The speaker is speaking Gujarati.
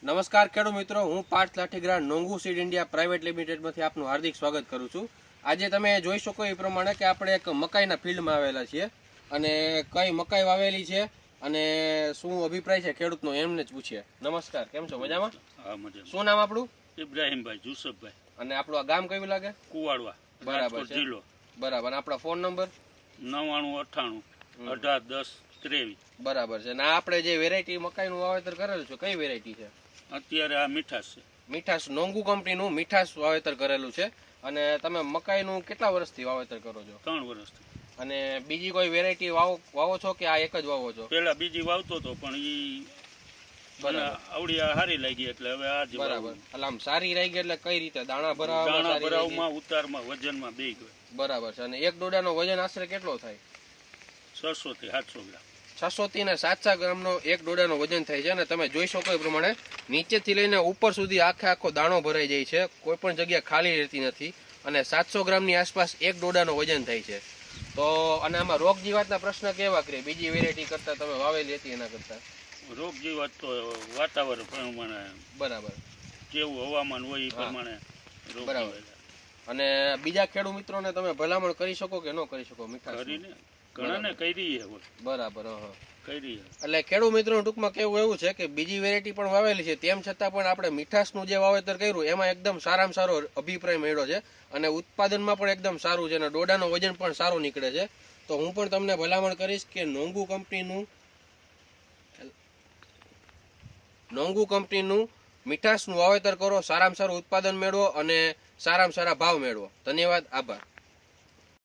નમસ્કાર ખેડૂત મિત્રો, હું પાર્થ લાઠીગ્રા નોંગુ સીડ ઇન્ડિયા પ્રાઇવેટ લિમિટેડમાંથી આપનું હાર્દિક સ્વાગત કરું છું. આજે તમે જોઈ શકો એ પ્રમાણે કે આપણે એક મકાઈના ફિલ્ડમાં આવેલા છીએ અને કઈ મકાઈ વાવેલી છે અને શું અભિપ્રાય છે ખેડૂતનો એમને જ પૂછીએ. નમસ્કાર, કેમ છો? મજામાં? હા, મજામાં. શું નામ આપણું? ઇબ્રાહીમભાઈ જુસફભાઈ. અને આપણું આ ગામ કયું લાગે? કુવાડવા, બરાબર છે. જિલ્લો. બરાબર. અને આપણો ફોન નંબર 9998 1810 23. બરાબર છે. અને આ આપણે જે વેરાયટી મકાઈનું વાવેતર કરેલું છે, કઈ વેરાયટી છે? અત્યારે આ મીઠાશ છે. મીઠાસ, નોંગુ કંપનીનું મીઠાસ વાવેતર કરેલું છે. અને તમે મકાઈનું કેટલા વર્ષથી વાવેતર કરો છો? 3 વર્ષથી. અને બીજી કોઈ વેરાયટી વાવો છો કે આ એક જ વાવો છો? પેલા બીજી વાવતો હતો પણ ઈ આવડી સારી લાગી એટલે હવે આ જ બરાબર. એટલે આમ સારી રહી ગઈ એટલે કઈ રીતે? દાણા દાણા ભરાવવામાં, ભરાવમાં, ઉતારમાં, વજનમાં બે ગયો. બરાબર છે. અને એક ડોડાનો વજન આશરે કેટલો થાય? 600 થી 700 ગ્રામ. 600 થી 700 ગ્રામનો એક ડોડાનો વજન થાય છે. અને તમે જોઈ શકો એ પ્રમાણે નીચેથી લઈને ઉપર સુધી આખો દાણો ભરાઈ જાય છે, કોઈ પણ જગ્યા ખાલી રહેતી નથી. અને 700 ગ્રામની આસપાસ એક ડોડાનો વજન થાય છે. તો અને આમાં રોગ જીવાતના પ્રશ્ન કેવા કરે બીજી વેરાયટી કરતા, તમે વાવેલી હતી એના કરતા? રોગ જીવાત તો વાતાવરણ પ્રમાણે, બરાબર, કેવું હવામાન હોય એ પ્રમાણે રોગ બરાબર. જીવાત. અને બીજા ખેડૂત મિત્રોને તમે ભલામણ કરી શકો કે ન કરી શકો મીઠાશ? કરીને ઘણાને કરી હોય. બરાબર. કરી. એટલે ખેડૂત મિત્રોનું ટૂંકમાં કેવું એવું છે કે બીજી વેરાયટી પણ વાવેલી છે, તેમ છતાં પણ આપણે મીઠાશનું જે વાવેતર કર્યું એમાં એકદમ સારામાં સારો અભિપ્રાય મળ્યો છે. અને ઉત્પાદનમાં પણ એકદમ સારું છે અને ડોડાનો વજન પણ સારો નીકળે છે. તો હું પણ તમને ભલામણ કરીશ કે નોંગુ કંપનીનું મીઠાશનું વાવેતર કરો, સારામાં સારું ઉત્પાદન મેળવો અને સારામાં સારા ભાવ મેળવો. ધન્યવાદ, આભાર.